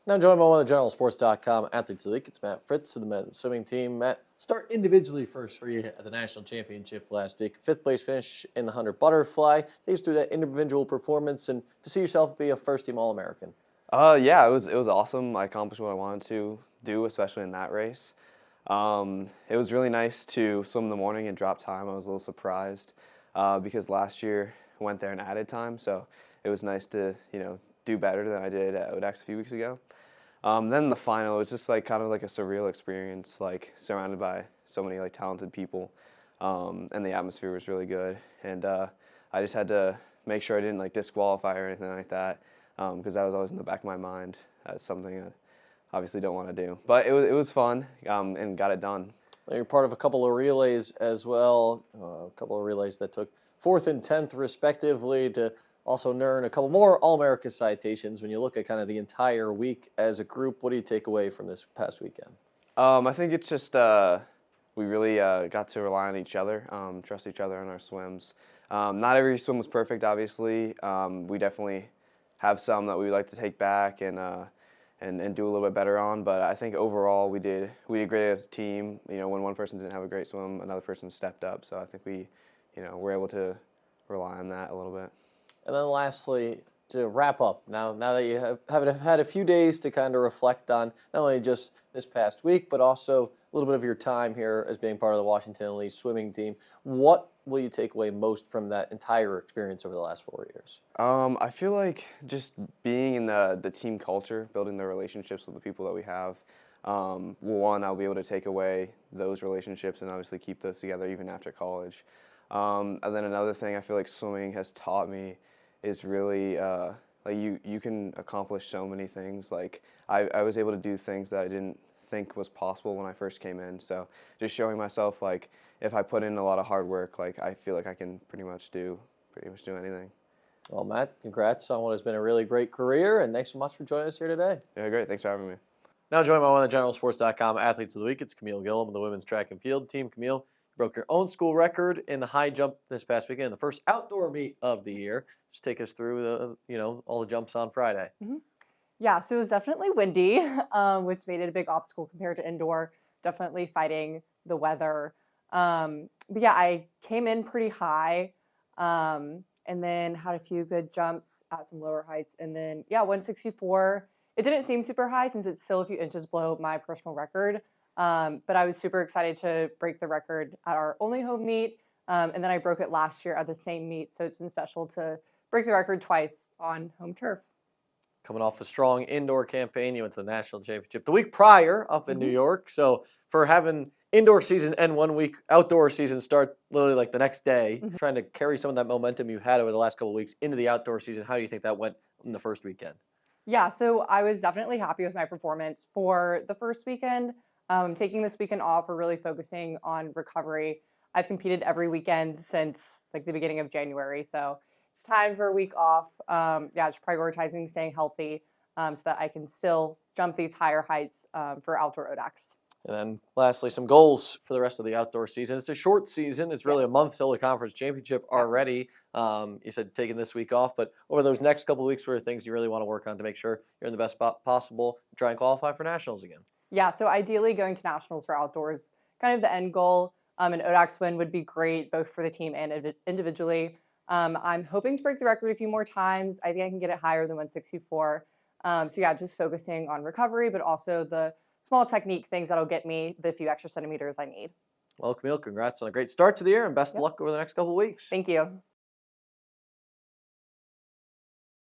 Now joined by one of the GeneralSports.com athletes of the week. It's Matt Fritz of the men's swimming team. Matt, start individually first for you at the national championship last week. Fifth place finish in the 100 butterfly. Take us through that individual performance and to see yourself be a first-team All-American. Yeah, it was awesome. I accomplished what I wanted to do, especially in that race. It was really nice to swim in the morning and drop time. I was a little surprised because last year I went there and added time, so it was nice to do better than I did at ODAX a few weeks ago. Then the final, it was just kind of like a surreal experience, surrounded by so many talented people, and the atmosphere was really good. And I just had to make sure I didn't disqualify or anything like that, because that was always in the back of my mind. That's something I obviously don't want to do. But it was fun, and got it done. You're part of a couple of relays as well, a couple of relays that took 4th and 10th respectively to also earn a couple more All-America citations. When you look at kind of the entire week as a group, what do you take away from this past weekend? I think it's just we really got to rely on each other, trust each other in our swims. Not every swim was perfect, obviously. We definitely have some that we would like to take back and do a little bit better on. But I think overall we did great as a team. When one person didn't have a great swim, another person stepped up. So I think we were able to rely on that a little bit. And then lastly, to wrap up, now that you have had a few days to kind of reflect on not only just this past week, but also a little bit of your time here as being part of the Washington Elite swimming team, what will you take away most from that entire experience over the last 4 years? I feel like just being in the team culture, building the relationships with the people that we have. One, I'll be able to take away those relationships and obviously keep those together even after college. And then another thing I feel like swimming has taught me is really you can accomplish so many things. I was able to do things that I didn't think was possible when I first came in. So just showing myself if I put in a lot of hard work, I feel like I can pretty much do anything. Well, Matt, congrats on what has been a really great career, and thanks so much for joining us here today. Yeah, great. Thanks for having me. Now joined by one of the GeneralSports.com athletes of the week. It's Camille Gillum of the women's track and field team. Camille, broke your own school record in the high jump this past weekend, the first outdoor meet of the year. Just take us through all the jumps on Friday. Mm-hmm. Yeah, so it was definitely windy, which made it a big obstacle compared to indoor. Definitely fighting the weather. But yeah, I came in pretty high, and then had a few good jumps at some lower heights, and then 164. It didn't seem super high since it's still a few inches below my personal record. But I was super excited to break the record at our only home meet, and then I broke it last year at the same meet, so it's been special to break the record twice on home turf. Coming off a strong indoor campaign, you went to the national championship the week prior up in New York, so for having indoor season and 1 week outdoor season start literally the next day, trying to carry some of that momentum you had over the last couple of weeks into the outdoor season, how do you think that went in the first weekend? Yeah, so I was definitely happy with my performance for the first weekend. Taking this weekend off, we're really focusing on recovery. I've competed every weekend since the beginning of January, so it's time for a week off. Just prioritizing staying healthy so that I can still jump these higher heights for outdoor ODAX. And then lastly, some goals for the rest of the outdoor season. It's a short season. It's really a month till the conference championship already. You said taking this week off, but over those next couple of weeks, what are things you really want to work on to make sure you're in the best spot possible, try and qualify for nationals again? Yeah, so ideally going to nationals for outdoors, kind of the end goal. An ODAX win would be great, both for the team and individually. I'm hoping to break the record a few more times. I think I can get it higher than 164. Just focusing on recovery, but also the small technique things that'll get me the few extra centimeters I need. Well, Camille, congrats on a great start to the year, and best of luck over the next couple of weeks. Thank you.